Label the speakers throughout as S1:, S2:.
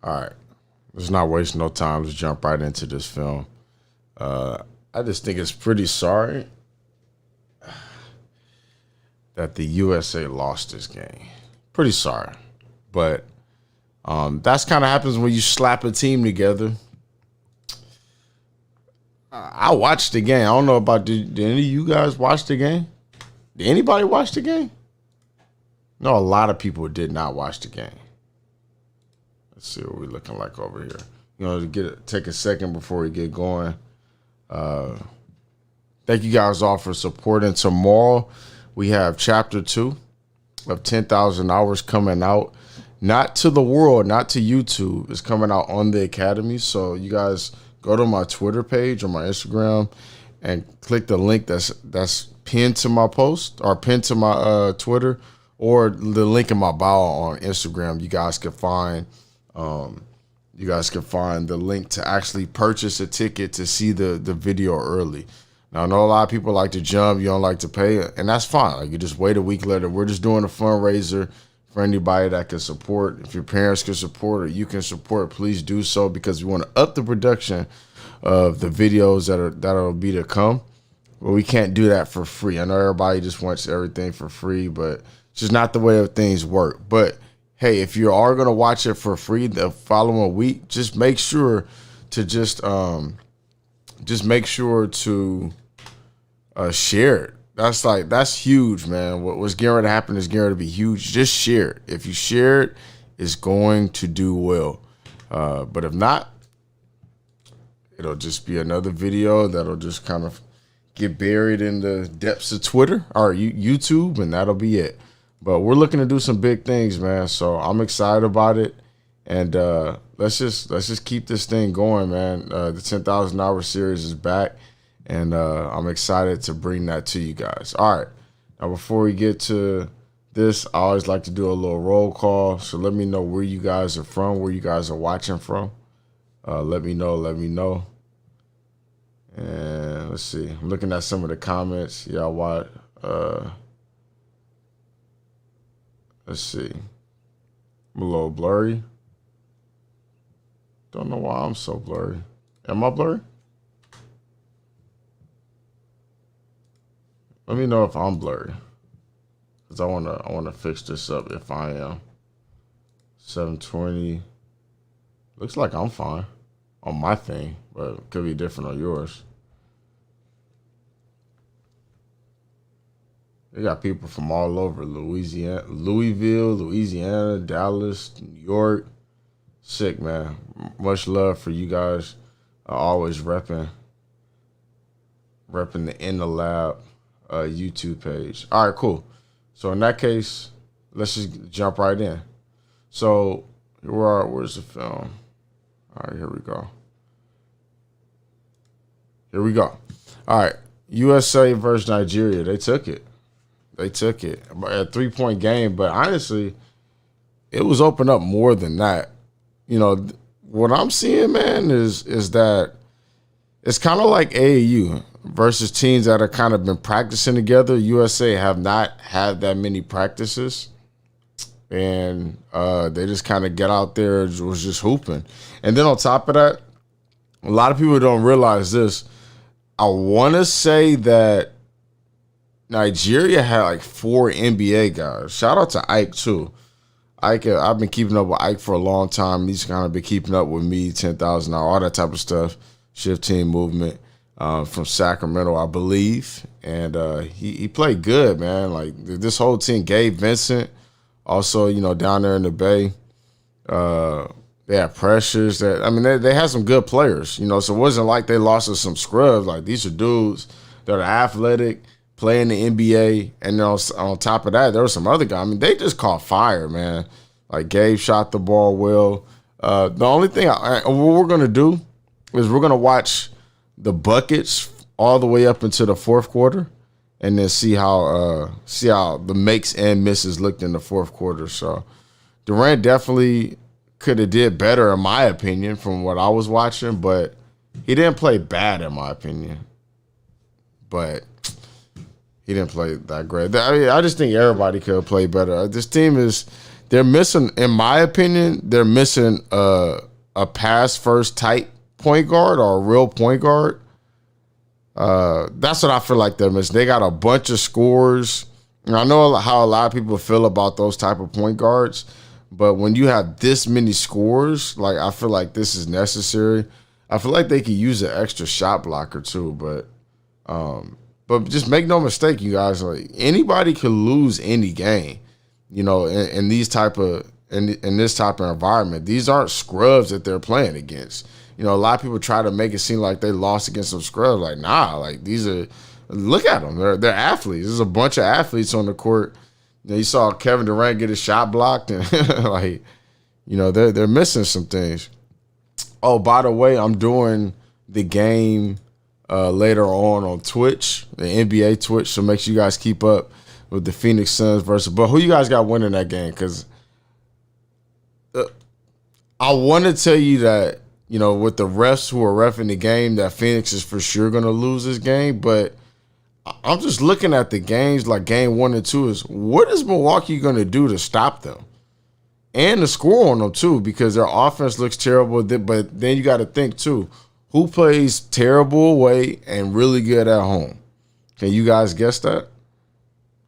S1: All right. Let's not waste no time. Let's jump right into this film. I just think it's pretty sorry that the USA lost this game. Pretty sorry. But that's kind of happens when you slap a team together. I watched the game. I don't know about, did any of you guys watch the game? Did anybody watch the game? No, a lot of people did not watch the game. Let's see what we're looking like over here. To take a second before we get going. Thank you guys all for supporting. Tomorrow we have chapter 2 of 10,000 Hours coming out. Not to the world, not to YouTube. It's coming out on the Academy. So you guys go to my Twitter page or my Instagram and click the link that's pinned to my post or pinned to my Twitter, or the link in my bio on Instagram. You guys can find the link to actually purchase a ticket to see the video early. Now, I know a lot of people like to jump, you don't like to pay, and that's fine. Like, you just wait a week later. We're just doing a fundraiser for anybody that can support. If your parents can support or you can support, please do so, because we want to up the production of the videos that'll be to come. But we can't do that for free. I know everybody just wants everything for free, but it's just not the way that things work. But hey, if you are going to watch it for free the following week, just make sure to share it. That's huge, man. What's getting ready to happen is getting ready to be huge. Just share it. If you share it, it's going to do well. But if not, it'll just be another video that'll just kind of get buried in the depths of Twitter or YouTube, and that'll be it. But we're looking to do some big things, man. So I'm excited about it, and let's just keep this thing going, man. The 10,000 Hour series is back, and I'm excited to bring that to you guys. All right, now before we get to this, I always like to do a little roll call. So let me know where you guys are from, where you guys are watching from. Let me know. And let's see. I'm looking at some of the comments. Y'all watch. Let's see. I'm a little blurry. Don't know why I'm so blurry. Am I blurry? Let me know if I'm blurry, because I wanna fix this up if I am. 720. Looks like I'm fine on my thing, but it could be different on yours. They got people from all over: Louisiana, Louisville, Louisiana, Dallas, New York. Sick, man. Much love for you guys. Always repping the In the Lab YouTube page. All right, cool. So in that case, let's just jump right in. So where's the film? All right, here we go. All right, USA versus Nigeria. They took it. A 3-point game, but honestly, it was open up more than that. What I'm seeing, man, is that it's kind of like AAU versus teams that have kind of been practicing together. USA have not had that many practices, and they just kind of get out there and was just hooping. And then on top of that, a lot of people don't realize this. I want to say that Nigeria had like 4 NBA guys. Shout out to Ike too. Ike, I've been keeping up with Ike for a long time. He's kind of been keeping up with me, 10,000 Hour, all that type of stuff. Shift Team Movement from Sacramento, I believe. And he played good, man. Like this whole team, Gabe Vincent, also, down there in the Bay. They had Pressures. They had some good players, so it wasn't like they lost to some scrubs. Like, these are dudes that are athletic, play in the NBA, and on top of that, there were some other guys. They just caught fire, man. Like, Gabe shot the ball well. The only thing what we're gonna do is we're gonna watch the buckets all the way up into the fourth quarter, and then see how the makes and misses looked in the fourth quarter. So Durant definitely could have did better, in my opinion, from what I was watching, but he didn't play bad, in my opinion. But he didn't play that great. I just think everybody could have played better. This team is they're missing, in my opinion, they're missing a pass first type point guard or a real point guard. That's what I feel like they're missing. They got a bunch of scores. And I know how a lot of people feel about those type of point guards, but when you have this many scores, like I feel like this is necessary. I feel like they could use an extra shot blocker too, but just make no mistake, you guys. Like anybody could lose any game, you know, in these type of in this type of environment. These aren't scrubs that they're playing against. You know, a lot of people try to make it seem like they lost against some scrubs. Like, nah, like these are. Look at them. They're athletes. There's a bunch of athletes on the court. You know, you saw Kevin Durant get his shot blocked, and like, you know, they're missing some things. Oh, by the way, I'm doing the game later on Twitch, the NBA Twitch. So make sure you guys keep up with the Phoenix Suns versus. But who you guys got winning that game? Because I want to tell you that, you know, with the refs who are reffing the game, that Phoenix is for sure going to lose this game. But I'm just looking at the games like game 1 and 2 is what is Milwaukee going to do to stop them and to score on them too, because their offense looks terrible. But then you got to think too, who plays terrible away and really good at home? Can you guys guess that?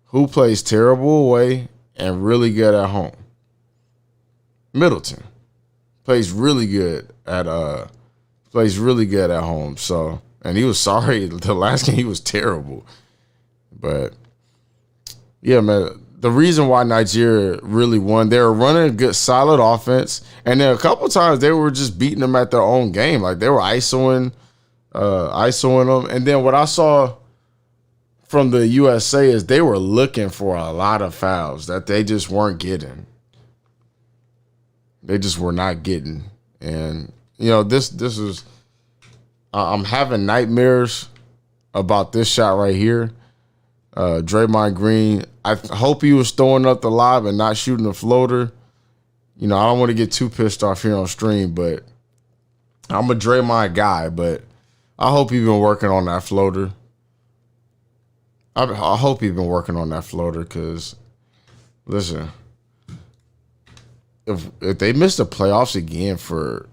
S1: Who plays terrible away and really good at home? Middleton plays really good at home. So. And he was sorry. The last game, he was terrible. But, yeah, man, the reason why Nigeria really won, they were running a good, solid offense. And then a couple times they were just beating them at their own game. Like, they were ISOing them. And then what I saw from the USA is they were looking for a lot of fouls that they just weren't getting. They just were not getting. And, you know, this is... I'm having nightmares about this shot right here. Draymond Green, I hope he was throwing up the lob and not shooting the floater. You know, I don't want to get too pissed off here on stream, but I'm a Draymond guy, but I hope he's been working on that floater. I hope he's been working on that floater because, listen, if they miss the playoffs again for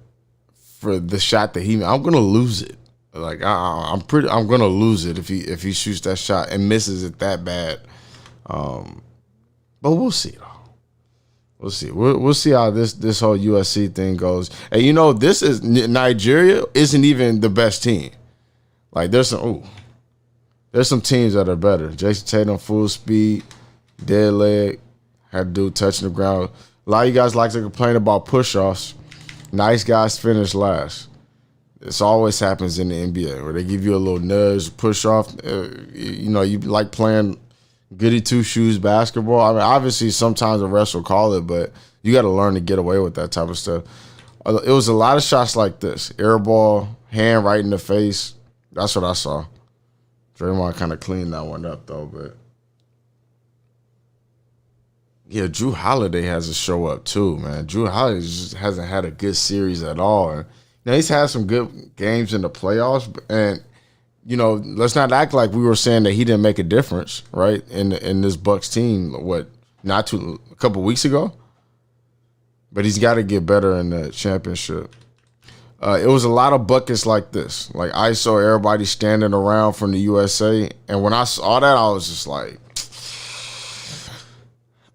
S1: the shot that he made, I'm gonna lose it. Like I'm gonna lose it if he shoots that shot and misses it that bad. But we'll see though. We'll see. We'll see how this whole USC thing goes. And you know, this is Nigeria isn't even the best team. Like there's some teams that are better. Jason Tatum full speed, dead leg, had to do touching the ground. A lot of you guys like to complain about push-offs. Nice guys finish last. This always happens in the NBA where they give you a little nudge, push off. You know, you like playing goody two-shoes basketball. I mean, obviously sometimes the refs will call it, but you got to learn to get away with that type of stuff. It was a lot of shots like this. Air ball, hand right in the face. That's what I saw. Draymond kind of cleaned that one up, though, but... Yeah, Drew Holiday has to show up too, man. Drew Holiday just hasn't had a good series at all. And, you know, he's had some good games in the playoffs, and you know, let's not act like we were saying that he didn't make a difference, right? In this Bucks team, a couple weeks ago. But he's got to get better in the championship. It was a lot of buckets like this. Like I saw everybody standing around from the USA, and when I saw that, I was just like.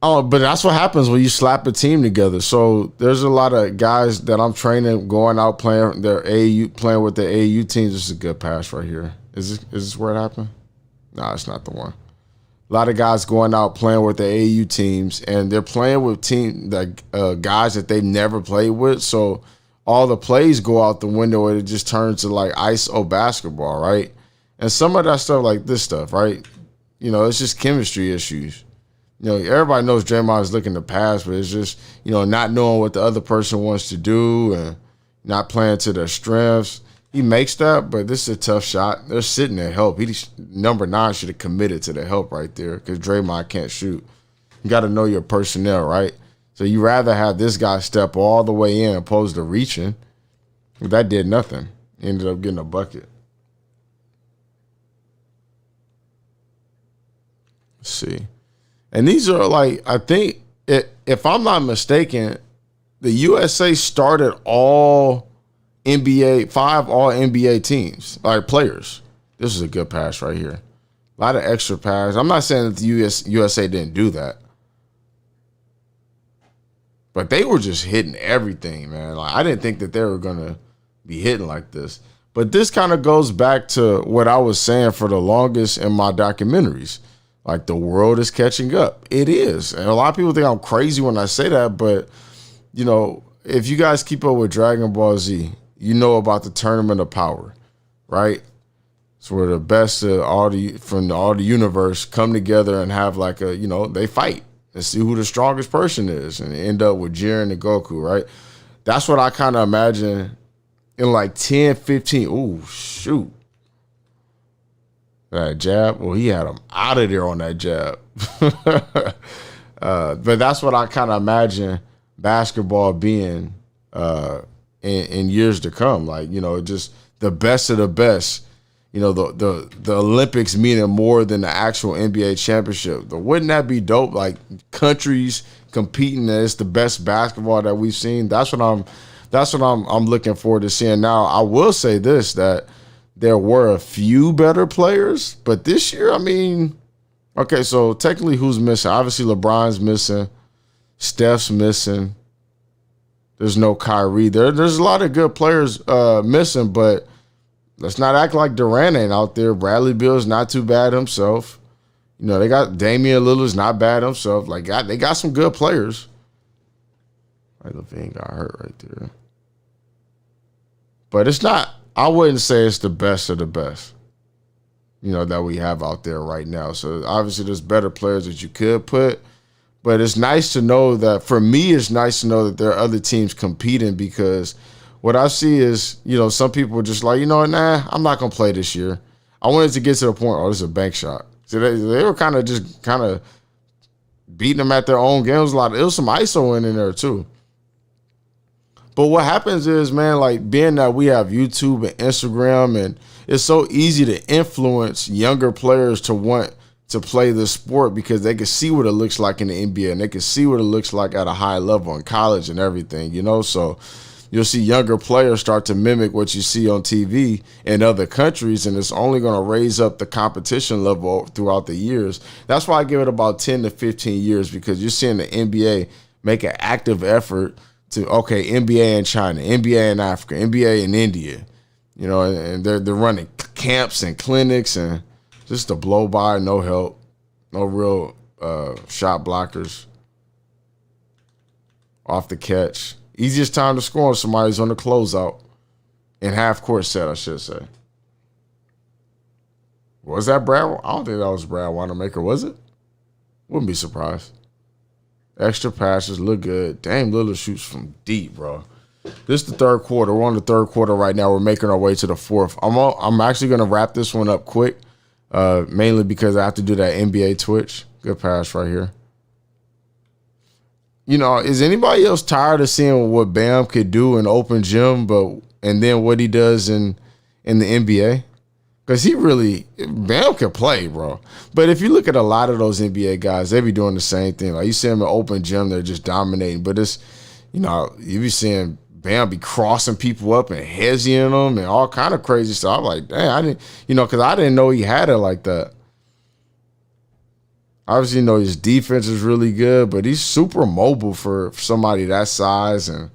S1: Oh, but that's what happens when you slap a team together. So there's a lot of guys that I'm training going out playing their AAU, playing with the AAU teams. This is a good pass right here. Is this where it happened? No, it's not the one. A lot of guys going out playing with the AAU teams, and they're playing with guys that they've never played with. So all the plays go out the window, and it just turns to like ISO basketball, right? And some of that stuff, like this stuff, right? You know, it's just chemistry issues. You know, everybody knows Draymond is looking to pass, but it's just, you know, not knowing what the other person wants to do and not playing to their strengths. He makes that, but this is a tough shot. They're sitting there help. Number 9 should have committed to the help right there because Draymond can't shoot. You got to know your personnel, right? So you rather have this guy step all the way in opposed to reaching. But that did nothing. He ended up getting a bucket. Let's see. And these are like, I think if I'm not mistaken, the USA started all NBA, 5 all NBA teams, like players. This is a good pass right here. A lot of extra pass. I'm not saying that the USA didn't do that. But they were just hitting everything, man. Like, I didn't think that they were going to be hitting like this. But this kind of goes back to what I was saying for the longest in my documentaries. Like, the world is catching up. It is. And a lot of people think I'm crazy when I say that. But, you know, if you guys keep up with Dragon Ball Z, you know about the Tournament of Power, right? It's where the best of from all the universe come together and have like a, you know, they fight and see who the strongest person is and end up with Jiren and Goku, right? That's what I kind of imagine in like 10, 15. Ooh, shoot. That jab. Well, he had him out of there on that jab. But that's what I kind of imagine basketball being in years to come. Like, you know, just the best of the best. You know, the Olympics meaning more than the actual NBA championship. But wouldn't that be dope? Like, countries competing as the best basketball that we've seen. That's what I'm looking forward to seeing. Now, I will say this, that there were a few better players, but this year, I mean, okay, so technically who's missing? Obviously LeBron's missing, Steph's missing. There's no Kyrie. There's a lot of good players missing, but let's not act like Durant ain't out there. Bradley Beal's not too bad himself. You know, they got Damian Lillard's not bad himself. Like, they got some good players. Right, Levine got hurt right there. But it's not, I wouldn't say it's the best of the best, you know, that we have out there right now. So obviously there's better players that you could put. But it's nice to know that, for me, it's nice to know that there are other teams competing, because what I see is, you know, some people are just like, you know, nah, I'm not going to play this year. I wanted to get to the point, oh, this is a bank shot. So they were kind of beating them at their own game. It was some ISO in there too. But what happens is, man, like, being that we have YouTube and Instagram, and it's so easy to influence younger players to want to play the sport, because they can see what it looks like in the NBA, and they can see what it looks like at a high level in college and everything, you know? So you'll see younger players start to mimic what you see on TV in other countries, and it's only going to raise up the competition level throughout the years. That's why I give it about 10 to 15 years, because you're seeing the NBA make an active effort to, okay, NBA in China, NBA in Africa, NBA in India, you know, and they're running camps and clinics, and just a blow by, no help, no real shot blockers. Off the catch. Easiest time to score on somebody's on the closeout. In half court set, I should say. Was that Brad? I don't think that was Brad Wanamaker, was it? Wouldn't be surprised. Extra passes look good. Dame Lillard shoots from deep, bro. This is the third quarter. We're on the third quarter right now. We're making our way to the fourth. I'm actually going to wrap this one up quick, mainly because I have to do that NBA Twitch. Good pass right here. You know, is anybody else tired of seeing what Bam could do in open gym, and then what he does in the NBA? Because Bam can play, bro. But if you look at a lot of those NBA guys, they be doing the same thing. Like, you see them in open gym, they're just dominating. But it's, you know, you be seeing Bam be crossing people up and hezzying them and all kind of crazy stuff. I'm like, dang, I didn't, you know, because I didn't know he had it like that. Obviously, you know, his defense is really good, but he's super mobile for somebody that size. And,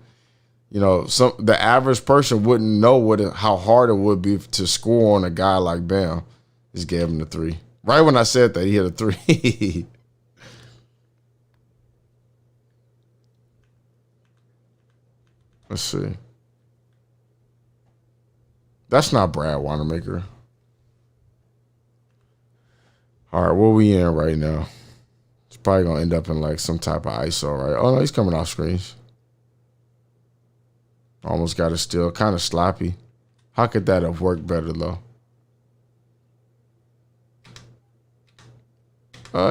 S1: you know, the average person wouldn't know how hard it would be to score on a guy like Bam. Just gave him the three. Right when I said that, he hit a three. Let's see. That's not Brad Wanamaker. All right, where we in right now? It's probably going to end up in like some type of ISO, right? Oh, no, he's coming off screens. Almost got it still. Kind of sloppy. How could that have worked better, though?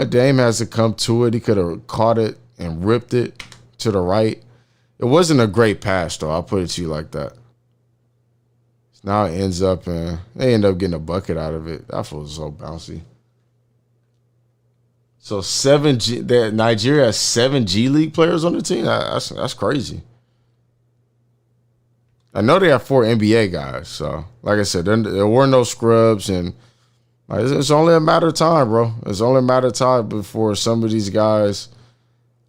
S1: Dame has to come to it. He could have caught it and ripped it to the right. It wasn't a great pass, though. I'll put it to you like that. Now it ends up, and they end up getting a bucket out of it. That was so bouncy. So Nigeria has 7 G League players on the team. That's crazy. I know they have 4 NBA guys. So, like I said, there were no scrubs, and it's only a matter of time, bro. It's only a matter of time before some of these guys,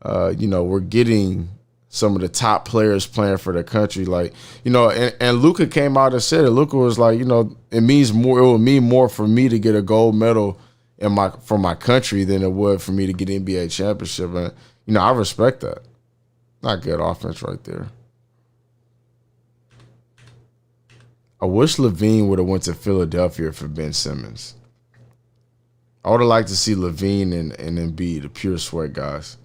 S1: we're getting some of the top players playing for the country. Like, and Luka came out and said it. Luka was like, it would mean more for me to get a gold medal for my country than it would for me to get NBA championship. And, I respect that. Not good offense right there. I wish LaVine would have went to Philadelphia for Ben Simmons. I would have liked to see LaVine and Embiid, the pure sweat guys.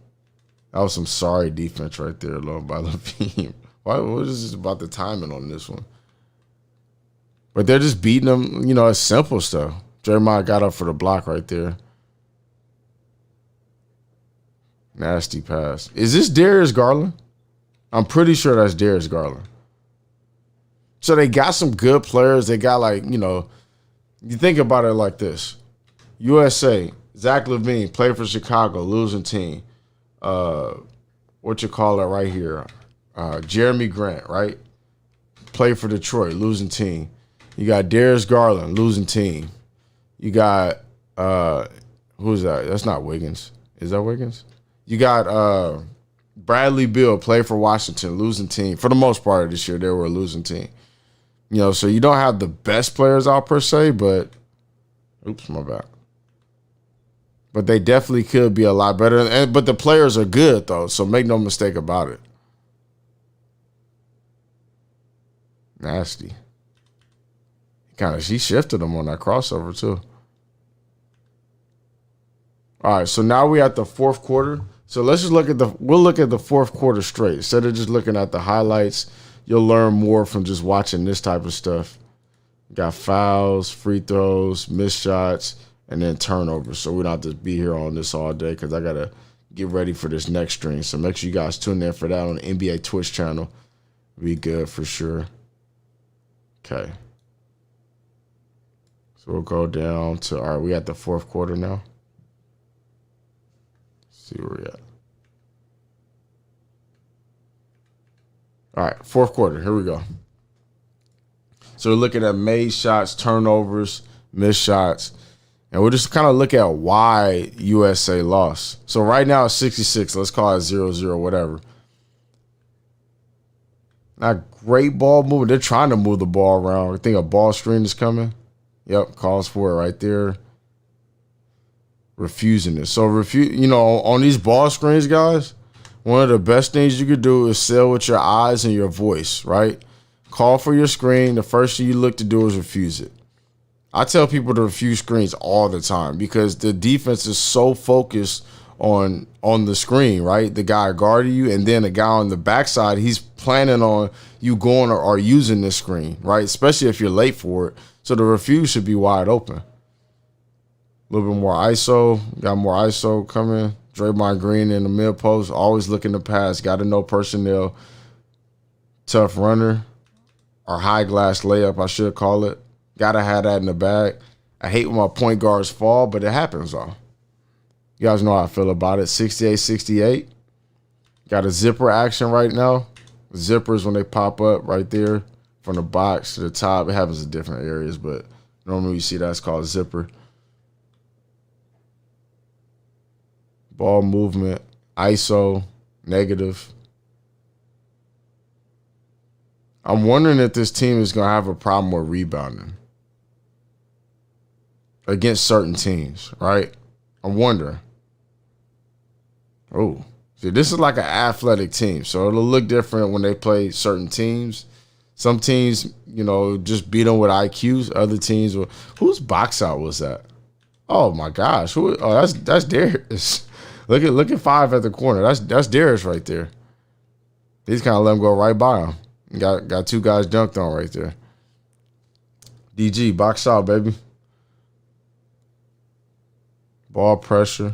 S1: That was some sorry defense right there, alone by LaVine. What is this about the timing on this one? But they're just beating them, it's simple stuff. Draymond got up for the block right there. Nasty pass. Is this Darius Garland? I'm pretty sure that's Darius Garland. So they got some good players. They got you think about it like this. USA, Zach LaVine, played for Chicago, losing team. Right here? Jeremy Grant, right? Played for Detroit, losing team. You got Darius Garland, losing team. You got who's that? That's not Wiggins. Is that Wiggins? You got Bradley Beal, played for Washington, losing team. For the most part of this year, they were a losing team. So you don't have the best players out per se, but oops, my bad. But they definitely could be a lot better. But the players are good, though, so make no mistake about it. Nasty. He shifted them on that crossover, too. All right, so now we're at the fourth quarter. So let's just we'll look at the fourth quarter straight. Instead of just looking at the highlights, you'll learn more from just watching this type of stuff. Got fouls, free throws, missed shots, and then turnovers. So we don't have to be here on this all day because I got to get ready for this next stream. So make sure you guys tune in for that on the NBA Twitch channel. Be good for sure. Okay. So we'll go down to, all right, we at the fourth quarter now. Let's see where we're at. All right, fourth quarter. Here we go. So we're looking at made shots, turnovers, missed shots. And we'll just kind of look at why USA lost. So right now it's 66. Let's call it 0-0, whatever. Not great ball movement. They're trying to move the ball around. I think a ball screen is coming. Yep, calls for it right there. Refusing it. So, on these ball screens, guys, one of the best things you could do is sell with your eyes and your voice, right? Call for your screen. The first thing you look to do is refuse it. I tell people to refuse screens all the time because the defense is so focused on the screen, right? The guy guarding you, and then the guy on the backside, he's planning on you going or using this screen, right? Especially if you're late for it. So the refuse should be wide open. A little bit more ISO. Got more ISO coming. Draymond Green in the mid post, always looking to pass. Got to know personnel. Tough runner or high glass layup, I should call it. Got to have that in the bag. I hate when my point guards fall, but it happens, though. You guys know how I feel about it. 68-68. Got a zipper action right now. Zippers, when they pop up right there from the box to the top, it happens in different areas, but normally you see that's called zipper. Ball movement, ISO, negative. I'm wondering if this team is going to have a problem with rebounding against certain teams, right? I'm wondering. Oh, see, this is like an athletic team, so it'll look different when they play certain teams. Some teams, just beat them with IQs. Other teams, whose box out was that? Oh my gosh, that's Darius. Look at 5 at the corner. That's Darius right there. He's kind of let him go right by him. Got 2 guys dunked on right there. DG, box out, baby. Ball pressure.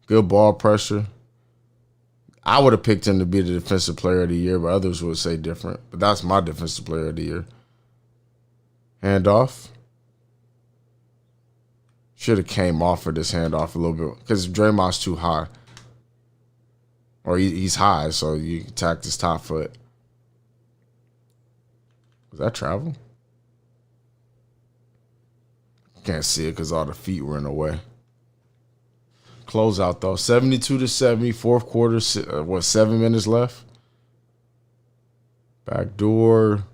S1: Good ball pressure. I would have picked him to be the defensive player of the year, but others would say different. But that's my defensive player of the year. Handoff. Should have came off of this handoff a little bit because Draymond's too high. Or he's high, so you attack his top foot. Was that travel? Can't see it because all the feet were in the way. Closeout, though. 72-70, fourth quarter, 7 minutes left? Backdoor.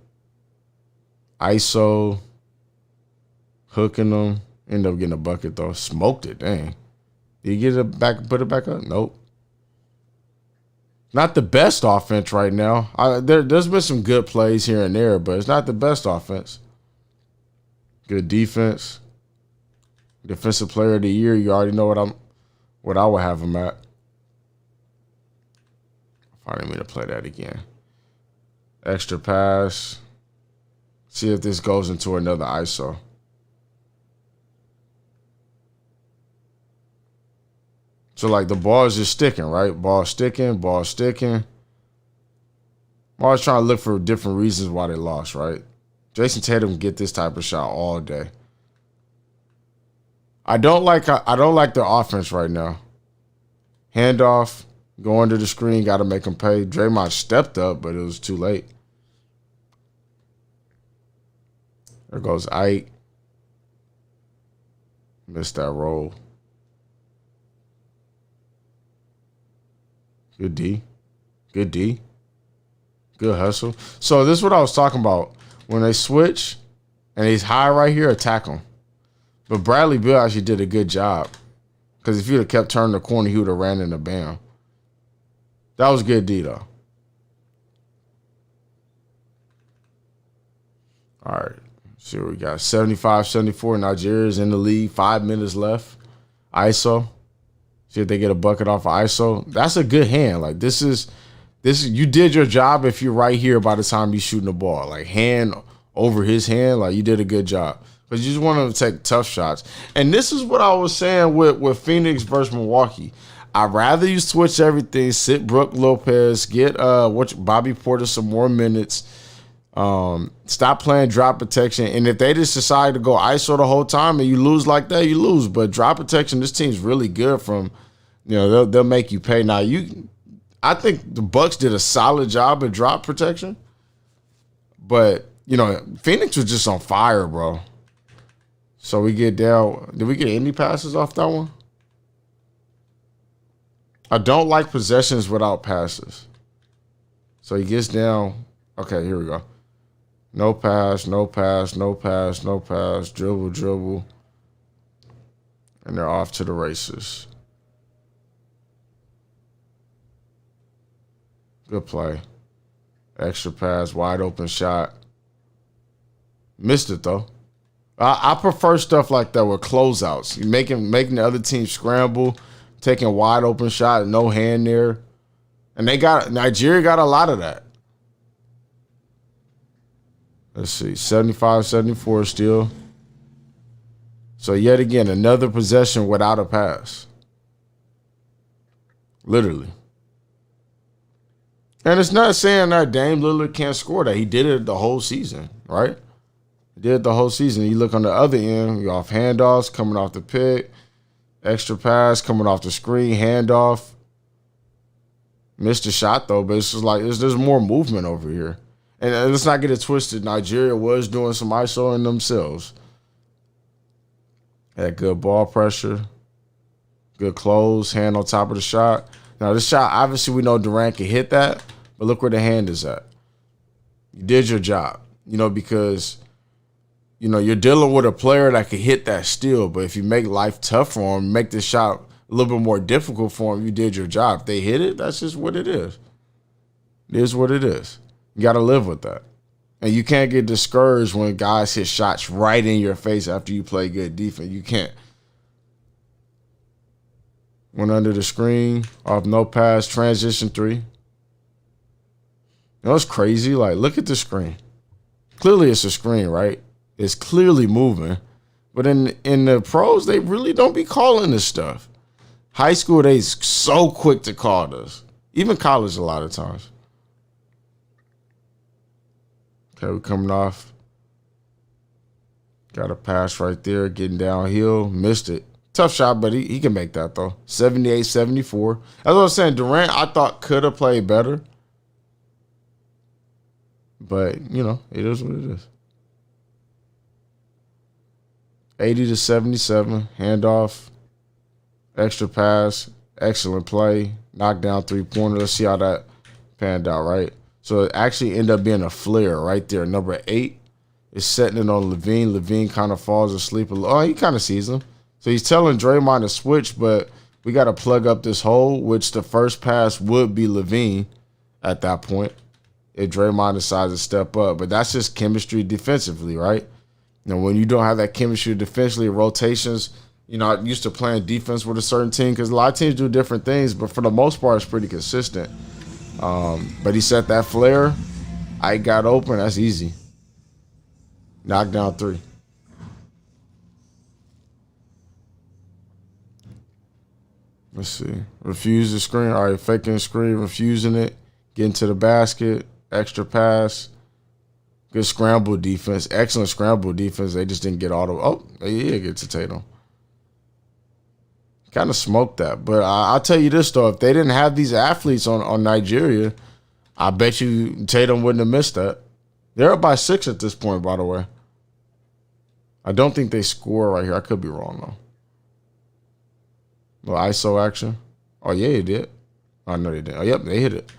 S1: ISO. Hooking them. Ended up getting a bucket, though. Smoked it, dang. Did he get it back, put it back up? Nope. Not the best offense right now. There's been some good plays here and there, but it's not the best offense. Good defense. Defensive player of the year. You already know what I would have him at. I didn't mean to play that again. Extra pass. See if this goes into another ISO. So, like, the ball is just sticking, right? Ball sticking, ball sticking. I'm always trying to look for different reasons why they lost, right? Jason Tatum can get this type of shot all day. I don't like their offense right now. Handoff, go under the screen, got to make them pay. Draymond stepped up, but it was too late. There goes Ike. Missed that roll. Good D. Good D. Good hustle. So this is what I was talking about. When they switch and he's high right here, attack him. But Bradley Beal actually did a good job. Because if you'd have kept turning the corner, he would have ran in the bam. That was good D, though. All right. See what we got. 75-74. Nigeria's in the lead. 5 minutes left. ISO. See if they get a bucket off of ISO. That's a good hand. Like, this is you did your job if you're right here by the time you're shooting the ball. Like, hand over his hand, like, you did a good job. Because you just want him to take tough shots. And this is what I was saying with Phoenix versus Milwaukee. I'd rather you switch everything, sit Brook Lopez, get Bobby Porter some more minutes, stop playing drop protection. And if they just decide to go ISO the whole time and you lose like that, you lose. But drop protection, this team's really good from, they'll make you pay. Now, I think the Bucks did a solid job at drop protection. But, Phoenix was just on fire, bro. So we get down. Did we get any passes off that one? I don't like possessions without passes. So he gets down. Okay, here we go. No pass, no pass, no pass, no pass. Dribble, dribble. And they're off to the races. Good play. Extra pass, wide open shot. Missed it, though. I prefer stuff like that with closeouts. You making the other team scramble, taking wide open shot, no hand there. And Nigeria got a lot of that. Let's see, 75-74 still. So yet again, another possession without a pass. Literally. And it's not saying that Dame Lillard can't score that. He did it the whole season, right? Did the whole season. You look on the other end, you off handoffs, coming off the pick, extra pass, coming off the screen, handoff. Missed the shot, though, but it's just like there's more movement over here. And let's not get it twisted. Nigeria was doing some ISO in themselves. Had good ball pressure, good close, hand on top of the shot. Now, this shot, obviously we know Durant can hit that, but look where the hand is at. You did your job, because you're dealing with a player that can hit that steal, but if you make life tough for him, make this shot a little bit more difficult for him, you did your job. If they hit it, that's just what it is. It is what it is. You got to live with that. And you can't get discouraged when guys hit shots right in your face after you play good defense. You can't. Went under the screen, off no pass, transition three. It's crazy. Like, look at the screen. Clearly it's a screen, right? It's clearly moving. But in the pros, they really don't be calling this stuff. High school, they so quick to call this. Even college a lot of times. Okay, we're coming off. Got a pass right there, getting downhill. Missed it. Tough shot, but he can make that, though. 78-74. As I was saying, Durant, I thought could have played better. But, it is what it is. 80-77. Handoff. Extra pass. Excellent play. Knockdown three-pointer. Let's see how that panned out, right? So it actually ended up being a flare right there. Number 8 is setting it on Levine. Levine kind of falls asleep a little. Oh, he kind of sees him. So he's telling Draymond to switch, but we got to plug up this hole, which the first pass would be Levine at that point if Draymond decides to step up. But that's just chemistry defensively, right? When you don't have that chemistry defensively, rotations, I used to playing defense with a certain team because a lot of teams do different things, but for the most part, it's pretty consistent. But he set that flare. I got open. That's easy. Knockdown 3. Let's see. Refuse the screen. All right, faking the screen, refusing it, getting to the basket, extra pass. Good scramble defense. Excellent scramble defense. They just didn't get all the. Oh, they did get to Tatum. Kind of smoked that. But I'll tell you this, though. If they didn't have these athletes on Nigeria, I bet you Tatum wouldn't have missed that. They're up by 6 at this point, by the way. I don't think they score right here. I could be wrong, though. Little ISO action. Oh, yeah, they did. Oh, no, they didn't. Oh, yep, they hit it.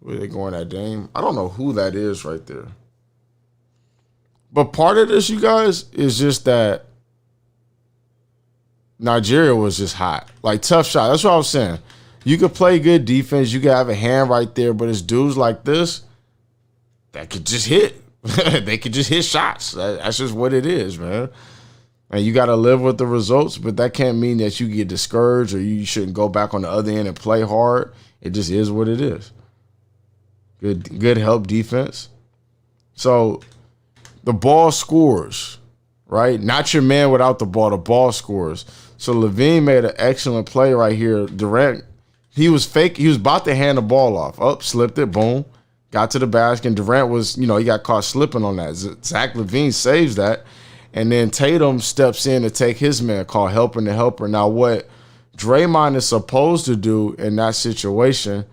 S1: Where they going at Dame? I don't know who that is right there. But part of this, you guys, is just that Nigeria was just hot. Like, tough shot. That's what I was saying. You could play good defense. You could have a hand right there. But it's dudes like this that could just hit. They could just hit shots. That's just what it is, man. And you got to live with the results. But that can't mean that you get discouraged or you shouldn't go back on the other end and play hard. It just is what it is. Good help defense. So the ball scores, right? Not your man without the ball. The ball scores. So Levine made an excellent play right here. Durant, he was fake. He was about to hand the ball off. Slipped it. Boom. Got to the basket. And Durant was, he got caught slipping on that. Zach LaVine saves that. And then Tatum steps in to take his man, called helping the helper. Now, what Draymond is supposed to do in that situation,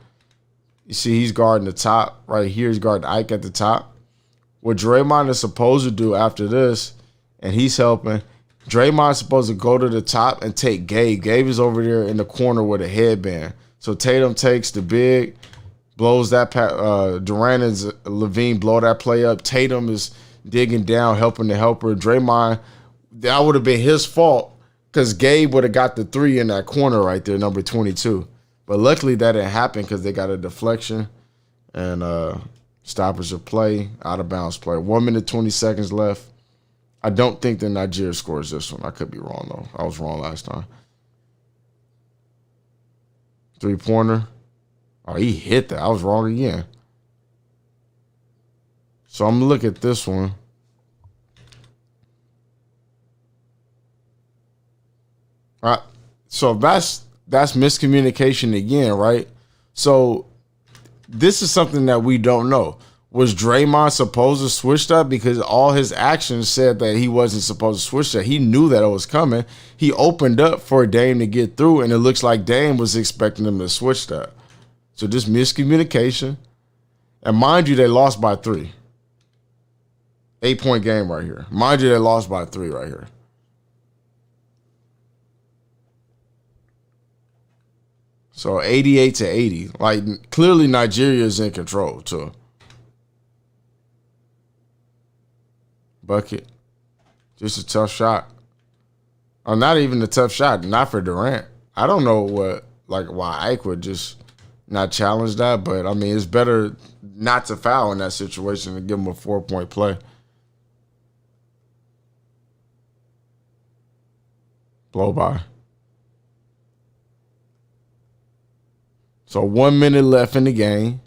S1: you see he's guarding the top right here. He's guarding Ike at the top. What Draymond is supposed to do after this, and he's helping, Draymond's supposed to go to the top and take Gabe. Gabe is over there in the corner with a headband. So Tatum takes the big, blows that Durant and Levine blow that play up. Tatum is digging down, helping the helper. Draymond, that would have been his fault because Gabe would have got the 3 in that corner right there, number 22. But luckily that didn't happen because they got a deflection and stoppage of play, out of bounds play. 1 minute, 20 seconds left. I don't think that Nigeria scores this one. I could be wrong, though. I was wrong last time. 3-pointer. Oh, he hit that. I was wrong again. So I'm going to look at this one. All right. So that's miscommunication again, right? So this is something that we don't know. Was Draymond supposed to switch that? Because all his actions said that he wasn't supposed to switch that. He knew that it was coming. He opened up for Dame to get through, and it looks like Dame was expecting him to switch that. So just miscommunication. And mind you, they lost by 3. 8-point game right here. Mind you, they lost by 3 right here. So 88-80. Like, clearly Nigeria is in control, too. Bucket. Just a tough shot. Or not even a tough shot. Not for Durant. I don't know why Ike would just not challenge that, but, I mean, it's better not to foul in that situation than give him a 4-point play. Blow by. So 1 minute left in the game.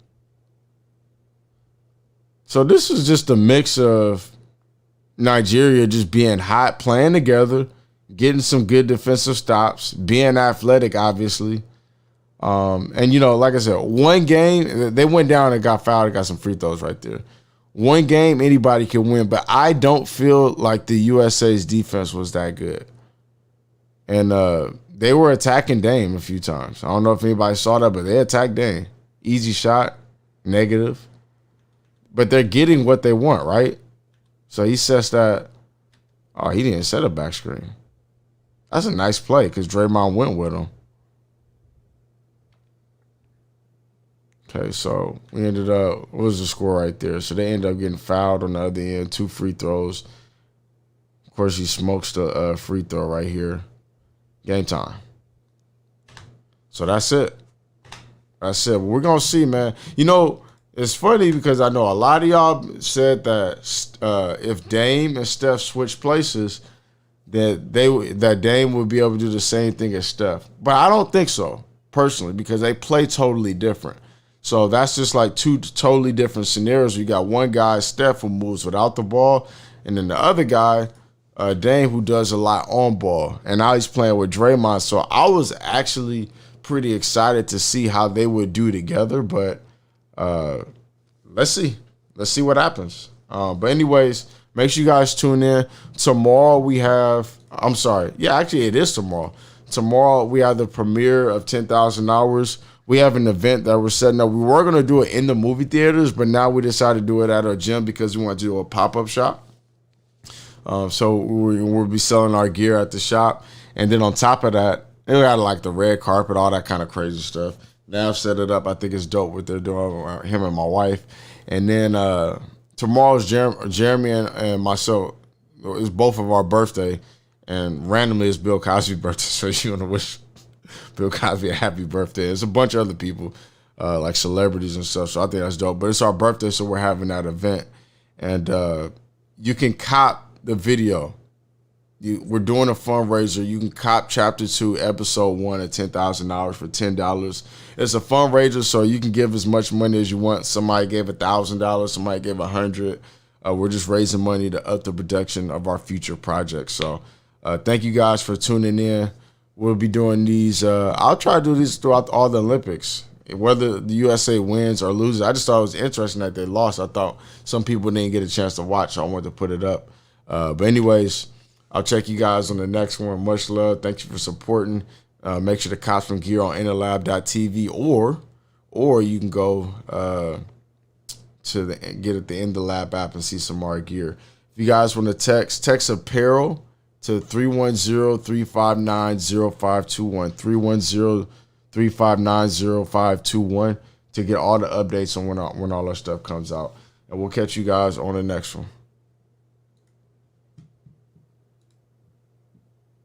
S1: So this is just a mix of Nigeria just being hot, playing together, getting some good defensive stops, being athletic, obviously. And, like I said, one game, they went down and got fouled and got some free throws right there. One game, anybody can win, but I don't feel like the USA's defense was that good. And they were attacking Dame a few times. I don't know if anybody saw that, but they attacked Dame. Easy shot, negative. But they're getting what they want, right? So he says that, oh, he didn't set a back screen. That's a nice play because Draymond went with him. Okay, so we ended up, what was the score right there? So they ended up getting fouled on the other end, 2 free throws. Of course, he smokes the free throw right here. Game time. So that's it. That's it. We're going to see, man. You know, it's funny because I know a lot of y'all said that if Dame and Steph switch places, that Dame would be able to do the same thing as Steph. But I don't think so, personally, because they play totally different. So that's just like 2 totally different scenarios. You got one guy, Steph, who moves without the ball, and then the other guy, Dame, who does a lot on ball. And now he's playing with Draymond. So I was actually pretty excited to see how they would do together. But let's see. Let's see what happens. But anyways, make sure you guys tune in. Tomorrow we have, I'm sorry. Yeah, actually it is tomorrow. Tomorrow we have the premiere of 10,000 Hours. We have an event that we're setting up. We were going to do it in the movie theaters, but now we decided to do it at our gym because we want to do a pop-up shop. So we'll be selling our gear at the shop. And then on top of that, we had like the red carpet, all that kind of crazy stuff. Now I've set it up. I think it's dope what they're doing, him and my wife. And then tomorrow's Jeremy and myself. It's both of our birthday. And randomly it's Bill Cosby's birthday. So you want to wish Bill Cosby a happy birthday. It's a bunch of other people, like celebrities and stuff. So I think that's dope. But it's our birthday, so we're having that event. And you can cop the video. We're doing a fundraiser. You can cop Chapter 2, Episode 1 at $10,000 for $10. It's a fundraiser, so you can give as much money as you want. Somebody gave $1,000. Somebody gave $100. We're just raising money to up the production of our future projects. So thank you guys for tuning in. We'll be doing these. I'll try to do these throughout all the Olympics, whether the USA wins or loses. I just thought it was interesting that they lost. I thought some people didn't get a chance to watch, so I wanted to put it up. But anyways, I'll check you guys on the next one. Much love. Thank you for supporting. Make sure to cop some gear on InnerLab.tv or you can go get at the In the Lab app and see some more gear. If you guys want to text apparel to 310-359-0521, 310-359-0521 to get all the updates on when all our stuff comes out. And we'll catch you guys on the next one.